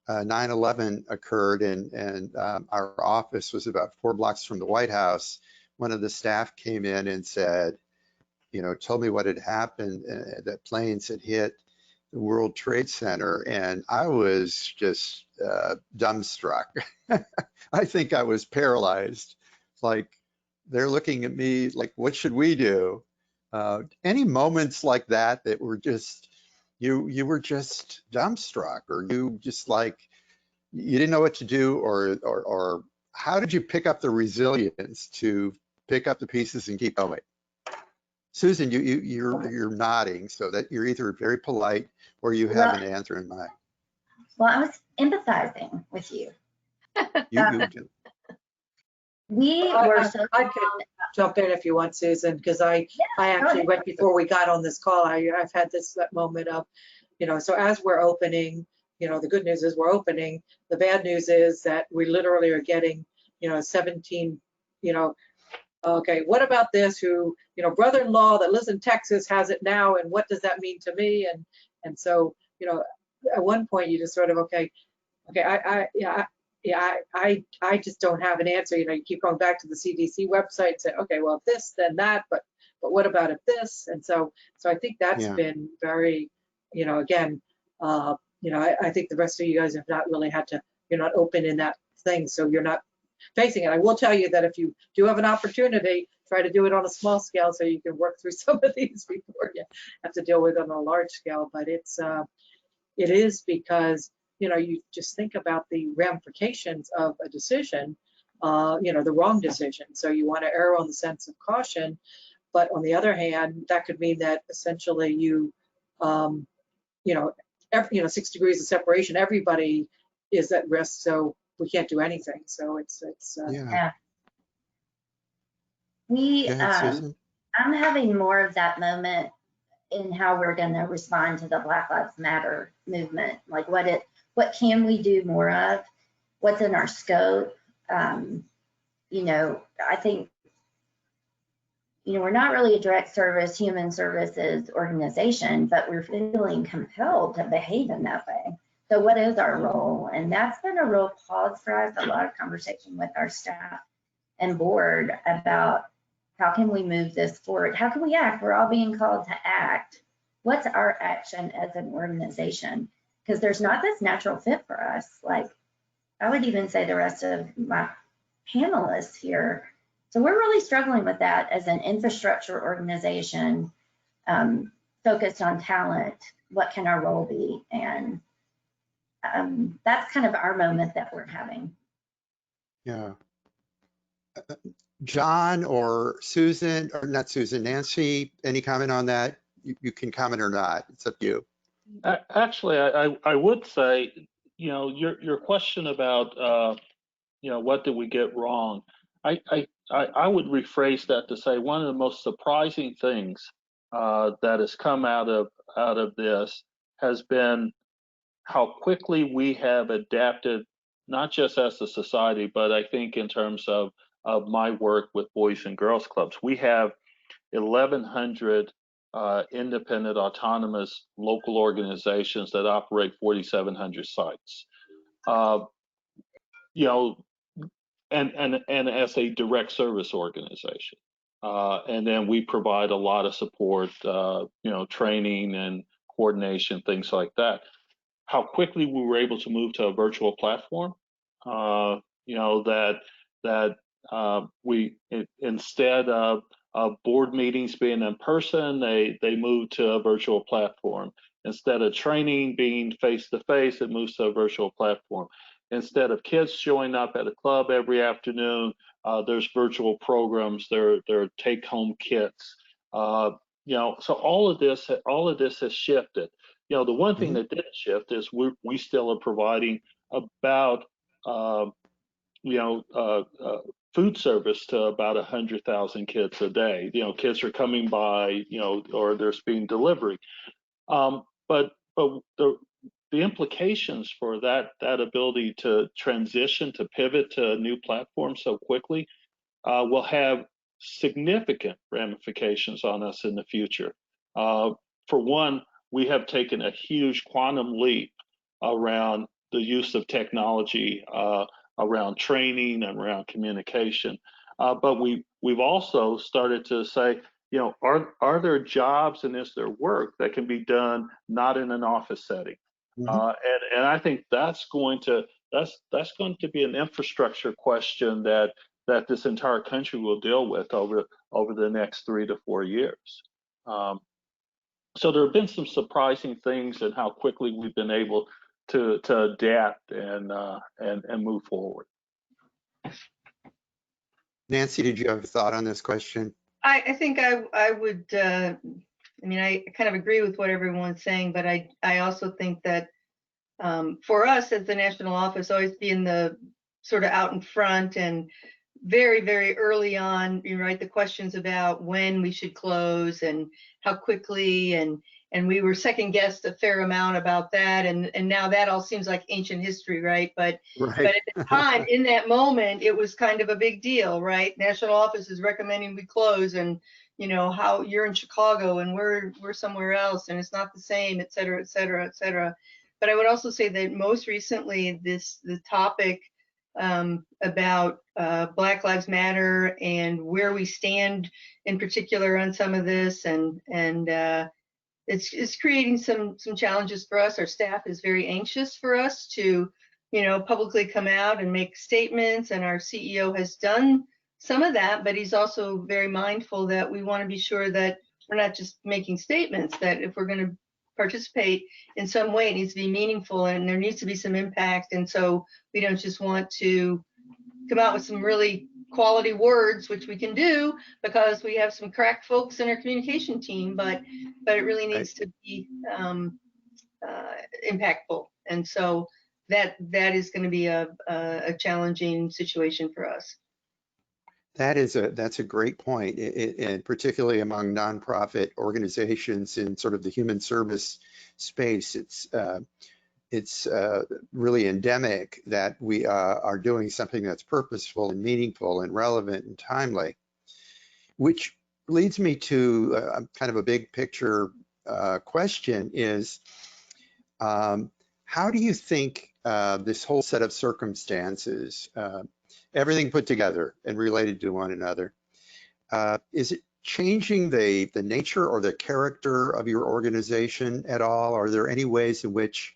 B: 9/11 occurred and our office was about 4 blocks from the White House. One of the staff came in and said, told me what had happened, that planes had hit the World Trade Center, and I was just dumbstruck. I think I was paralyzed. Like, they're looking at me like, what should we do? Any moments like that were just, you were just dumbstruck, or you just like, you didn't know what to do, or how did you pick up the resilience to pick up the pieces and keep going? Susan, you're nodding, so that you're either very polite or you have an answer in mind.
C: Well, I was empathizing with you.
B: You do.
E: I could jump in if you want, Susan, because I actually went before we got on this call. I've had that moment of, so as we're opening, the good news is we're opening. The bad news is that we literally are getting, 17, Okay, what about this, who, you know, brother-in-law that lives in Texas has it now, and what does that mean to me? And so, you know, at one point you just sort of, okay, I just don't have an answer. You know, you keep going back to the CDC website and say, okay, well, if this, then that, but what about if this? And so I think that's
B: Yeah.
E: been very, you know, again, you know, I think the rest of you guys have not really had to, you're not open in that thing, so you're not facing it. I will tell you that if you do have an opportunity, try to do it on a small scale so you can work through some of these before you have to deal with it on a large scale. But it is because, you know, you just think about the ramifications of a decision, you know, the wrong decision. So you want to err on the sense of caution. But on the other hand, that could mean that essentially you, you know, 6 degrees of separation, everybody is at risk. So we can't do anything. So it's
B: Yeah.
C: Yeah. We,
B: Go ahead, Susan.
C: I'm having more of that moment in how we're going to respond to the Black Lives Matter movement. Like what can we do more of? What's in our scope? You know, I think, you know, we're not really a direct service, human services organization, but we're feeling compelled to behave in that way. So what is our role? And that's been a real pause for us, a lot of conversation with our staff and board about how can we move this forward? How can we act? We're all being called to act. What's our action as an organization? Because there's not this natural fit for us. Like, I would even say the rest of my panelists here. So we're really struggling with that as an infrastructure organization, focused on talent. What can our role be? And that's kind of our moment that we're having.
B: Yeah. John or Susan, or not Susan, Nancy, any comment on that? You can comment or not. It's up to you.
F: Actually, I would say, you know, your question about, you know, what did we get wrong? I would rephrase that to say one of the most surprising things that has come out of this has been how quickly we have adapted, not just as a society, but I think in terms of my work with Boys and Girls Clubs. We have 1,100 independent, autonomous local organizations that operate 4,700 sites. You know, and as a direct service organization. And then we provide a lot of support, you know, training and coordination, things like that. How quickly we were able to move to a virtual platform, you know, that we, instead of board meetings being in person, they moved to a virtual platform. Instead of training being face to face, it moves to a virtual platform. Instead of kids showing up at a club every afternoon, there's virtual programs. There are take-home kits. You know, so all of this has shifted. You know, the one thing that didn't shift is we still are providing about food service to about 100,000 kids a day. You know, kids are coming by, you know, or there's being delivery. But the implications for that ability to transition, to pivot to a new platform so quickly will have significant ramifications on us in the future. For one, we have taken a huge quantum leap around the use of technology, around training and around communication. But we've also started to say, you know, are there jobs and is there work that can be done not in an office setting? And I think that's going to be an infrastructure question that this entire country will deal with over the next 3 to 4 years. So there have been some surprising things in how quickly we've been able to adapt and move forward.
B: Nancy, did you have a thought on this question?
D: I think I would, I mean, I kind of agree with what everyone's saying, but I also think that for us as the national office, always being the sort of out in front and very, very early on, you write the questions about when we should close and how quickly, and and we were second guessed a fair amount about that, and now that all seems like ancient history, right? But
B: Right.
D: at the time, in that moment, it was kind of a big deal, right? National office is recommending we close, and you know how you're in Chicago and we're somewhere else, and it's not the same, et cetera, et cetera, et cetera. But I would also say that most recently, the topic about Black Lives Matter and where we stand in particular on some of this, and it's creating some challenges for us. Our staff is very anxious for us to, you know, publicly come out and make statements, and our CEO has done some of that, but he's also very mindful that we want to be sure that we're not just making statements, that if we're going to participate in some way, it needs to be meaningful and there needs to be some impact. And so we don't just want to come out with some really quality words, which we can do because we have some crack folks in our communication team, but it really needs to be impactful. And so that is going to be a challenging situation for us.
B: That's a great point, and particularly among nonprofit organizations in sort of the human service space, it's really endemic that we are doing something that's purposeful and meaningful and relevant and timely, which leads me to kind of a big picture question is, how do you think this whole set of circumstances, everything put together and related to one another, is it changing the nature or the character of your organization at all? Are there any ways in which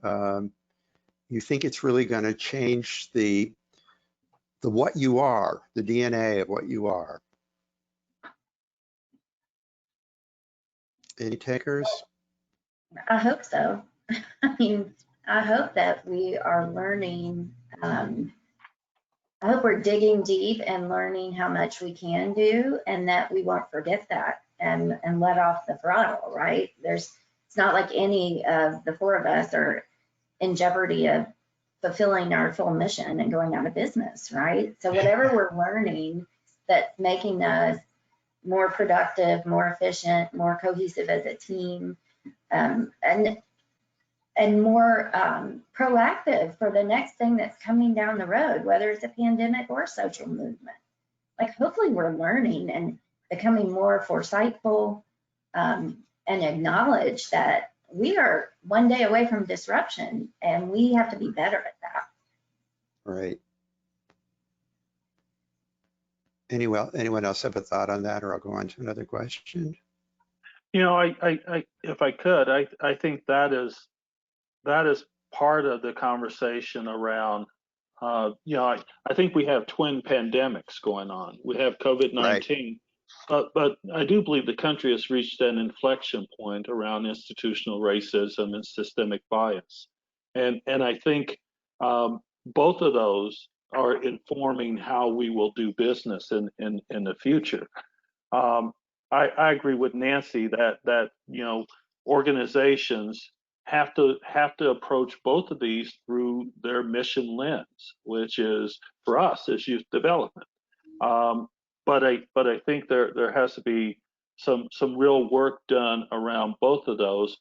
B: you think it's really going to change the what you are, the DNA of what you are? Any takers?
C: I hope so. I mean, I hope that we are learning. I hope we're digging deep and learning how much we can do, and that we won't forget that and let off the throttle, right? It's not like any of the four of us are in jeopardy of fulfilling our full mission and going out of business, right? So whatever we're learning that's making us more productive, more efficient, more cohesive as a team, and more proactive for the next thing that's coming down the road, whether it's a pandemic or a social movement. Like, hopefully we're learning and becoming more foresightful, and acknowledge that we are one day away from disruption and we have to be better at that.
B: Right. Anyone else have a thought on that, or I'll go on to another question?
F: You know, I if I could, I think that is part of the conversation around, you know, I think we have twin pandemics going on. We have COVID-19, but I do believe the country has reached an inflection point around institutional racism and systemic bias. And I think both of those are informing how we will do business in the future. I agree with Nancy that you know, organizations have to approach both of these through their mission lens, which is, for us, is youth development. But I think there has to be some real work done around both of those,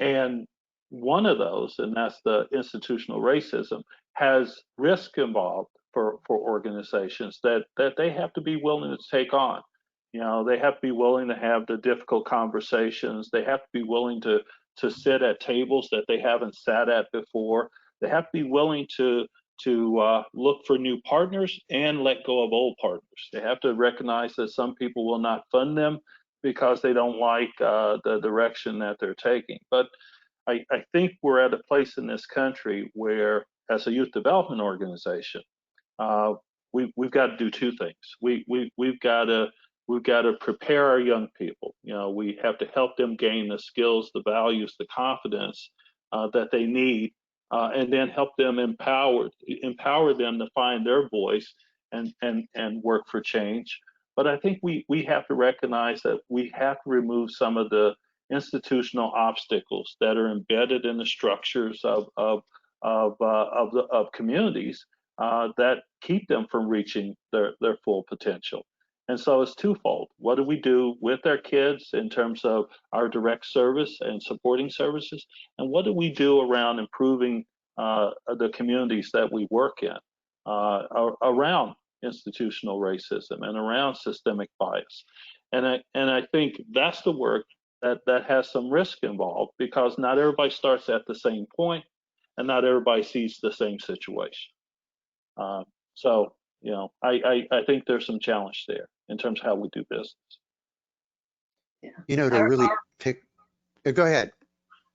F: and one of those, and that's the institutional racism, has risk involved for organizations that they have to be willing to take on. You know, they have to be willing to have the difficult conversations. They have to be willing to sit at tables that they haven't sat at before. They have to be willing to look for new partners and let go of old partners. They have to recognize that some people will not fund them because they don't like the direction that they're taking. But I think we're at a place in this country where, as a youth development organization, we've got to do two things. We've got to prepare our young people. You know, we have to help them gain the skills, the values, the confidence that they need, and then help them empower them to find their voice and work for change. But I think we have to recognize that we have to remove some of the institutional obstacles that are embedded in the structures of communities that keep them from reaching their full potential. And so it's twofold. What do we do with our kids in terms of our direct service and supporting services? And what do we do around improving the communities that we work in around institutional racism and around systemic bias? And I think that's the work that has some risk involved, because not everybody starts at the same point and not everybody sees the same situation. So, you know, I think there's some challenge there in terms of how we do business.
D: Yeah.
B: You know, to really pick, go ahead.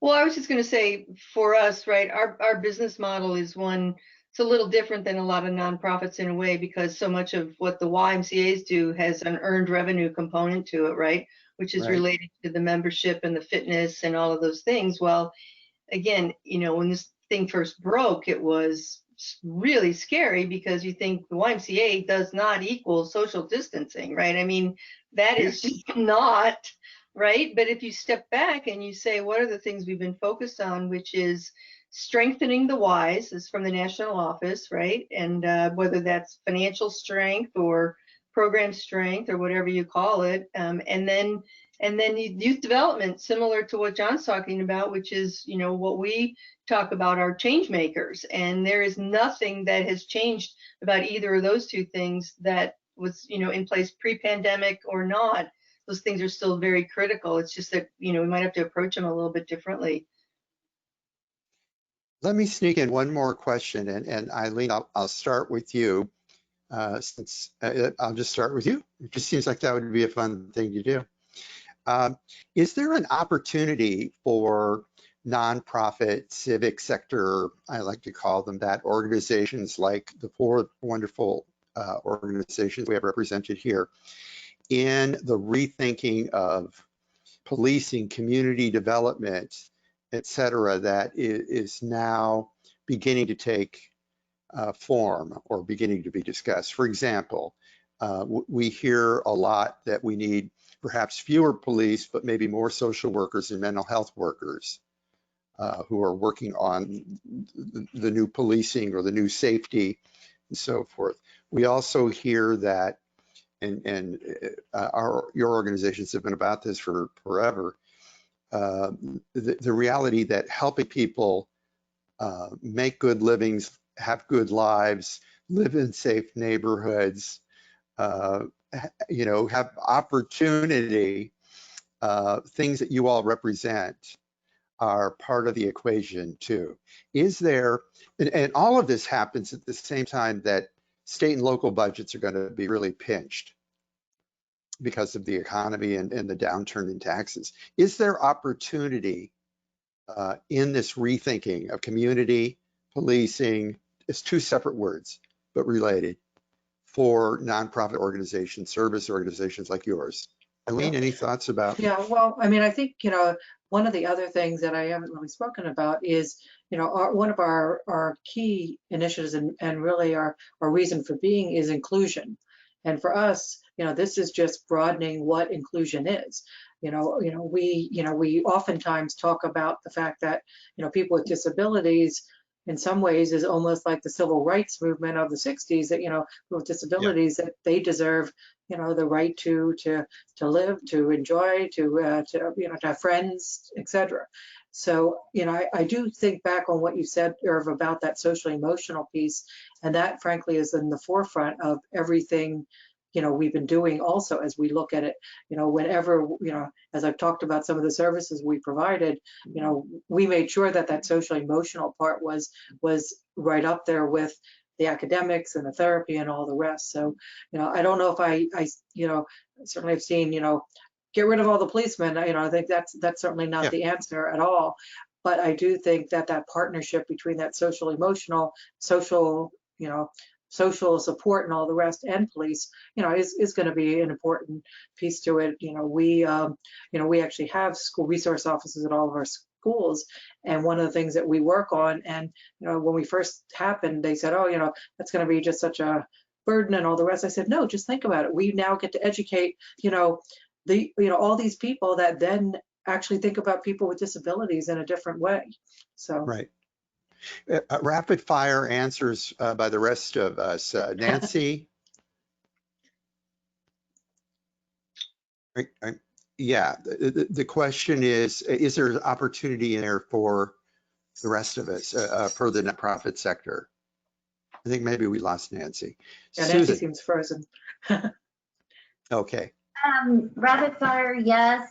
D: Well, I was just going to say, for us, right, our business model is one, it's a little different than a lot of nonprofits in a way, because so much of what the YMCA's do has an earned revenue component to it, right, which is
B: Right.
D: related to the membership and the fitness and all of those things. Well, again, you know, when this thing first broke, it was really scary, because you think the YMCA does not equal social distancing, right? I mean, that is just not, right? But if you step back and you say, what are the things we've been focused on, which is strengthening the Ys, is from the national office, right? And whether that's financial strength or program strength or whatever you call it, and then youth development, similar to what John's talking about, which is, you know, what we talk about are change makers. And there is nothing that has changed about either of those two things that was, you know, in place pre-pandemic or not. Those things are still very critical. It's just that, you know, we might have to approach them a little bit differently.
B: Let me sneak in one more question, and Eileen, I'll start with you, since I'll just start with you. It just seems like that would be a fun thing to do. Is there an opportunity for nonprofit, civic sector, I like to call them that, organizations like the four wonderful organizations we have represented here, in the rethinking of policing, community development, et cetera, that is now beginning to take form or beginning to be discussed? For example, we hear a lot that we need perhaps fewer police, but maybe more social workers and mental health workers who are working on the new policing or the new safety and so forth. We also hear that, and your organizations have been about this for forever, the reality that helping people make good livings, have good lives, live in safe neighborhoods, you know, have opportunity, things that you all represent are part of the equation too. Is there, and all of this happens at the same time that state and local budgets are going to be really pinched because of the economy and the downturn in taxes. Is there opportunity in this rethinking of community policing? It's two separate words, but related, for nonprofit organizations, service organizations like yours. Eileen, any thoughts about?
E: Yeah, well, I mean, I think, you know, one of the other things that I haven't really spoken about is, you know, one of our key initiatives and really our reason for being is inclusion. And for us, you know, this is just broadening what inclusion is. We oftentimes talk about the fact that, you know, people with disabilities in some ways is almost like the civil rights movement of the 60s, that, you know, people with disabilities, that they deserve, you know, the right to live, to enjoy, to you know, to have friends, etc. So, you know, I do think back on what you said, Irv, about that social emotional piece, and that frankly is in the forefront of everything, you know, we've been doing also as we look at it. You know, whenever, you know, as I've talked about some of the services we provided, you know, we made sure that that social emotional part was right up there with the academics and the therapy and all the rest. So, you know, I don't know if I you know, certainly have seen, you know, get rid of all the policemen. You know, I think that's certainly not the answer at all. But I do think that that partnership between that social emotional, social, you know, social support and all the rest, and police, you know, is going to be an important piece to it. You know, we actually have school resource offices at all of our schools, and one of the things that we work on, and, you know, when we first happened, they said, oh, you know, that's going to be just such a burden and all the rest. I said, no, just think about it. We now get to educate, you know, all these people that then actually think about people with disabilities in a different way. So
B: Right. Rapid fire answers by the rest of us. Nancy? Yeah, the question is there opportunity in there for the rest of us, for the nonprofit sector? I think maybe we lost Nancy.
E: Yeah, Nancy
B: Susan,
E: seems frozen.
B: okay.
C: Rapid fire, yes.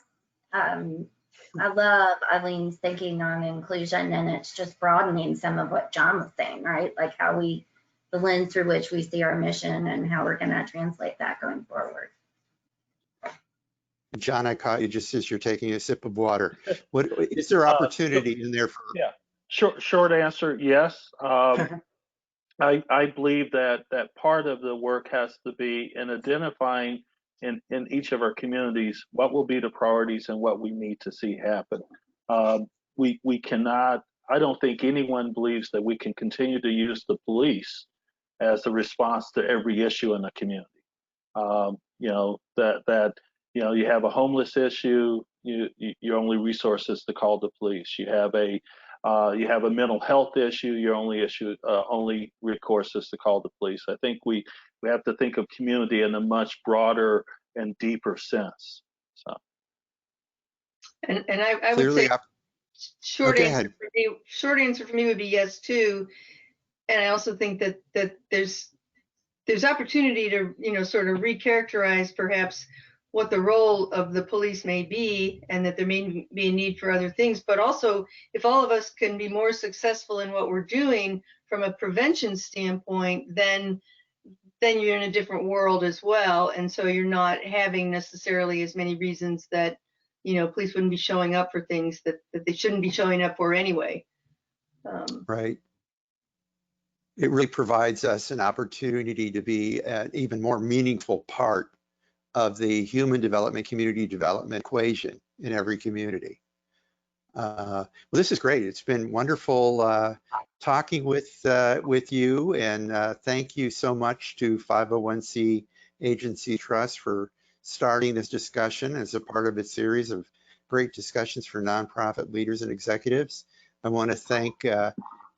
C: I love Eileen's thinking on inclusion, and it's just broadening some of what John was saying, right? Like how the lens through which we see our mission and how we're going to translate that going forward.
B: John, I caught you just as you're taking a sip of water. What is there opportunity in there for?
F: Yeah, short answer, yes. I believe that part of the work has to be in identifying in each of our communities what will be the priorities and what we need to see happen. We cannot, I don't think anyone believes that we can continue to use the police as a response to every issue in the community. You know, you have a homeless issue, your only resource is to call the police. You have a mental health issue, your only recourse is to call the police. I think we have to think of community in a much broader and deeper sense. So.
D: And I would say short answer for me would be yes too. And I also think that there's opportunity to, you know, sort of recharacterize perhaps what the role of the police may be, and that there may be a need for other things. But also, if all of us can be more successful in what we're doing from a prevention standpoint, then you're in a different world as well. And so you're not having necessarily as many reasons that, you know, police wouldn't be showing up for things that they shouldn't be showing up for anyway.
B: Right. It really provides us an opportunity to be an even more meaningful part of the human development, community development equation in every community. Well, this is great. It's been wonderful talking with you, and thank you so much to 501c Agency Trust for starting this discussion as a part of a series of great discussions for nonprofit leaders and executives. I want to thank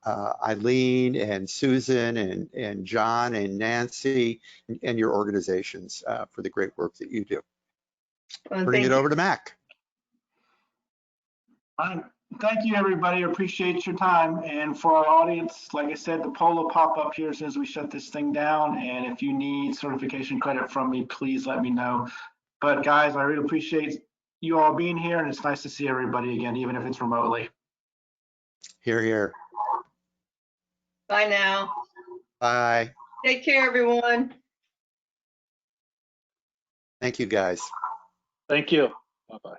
B: Eileen and Susan and John and Nancy and your organizations for the great work that you do. Turning it over to Mac.
A: Thank you, everybody. I appreciate your time. And for our audience, like I said, the poll will pop up here as soon as we shut this thing down. And if you need certification credit from me, please let me know. But guys, I really appreciate you all being here, and it's nice to see everybody again, even if it's remotely.
B: Hear, hear.
D: Bye now.
B: Bye.
D: Take care, everyone.
B: Thank you, guys.
F: Thank you. Bye-bye.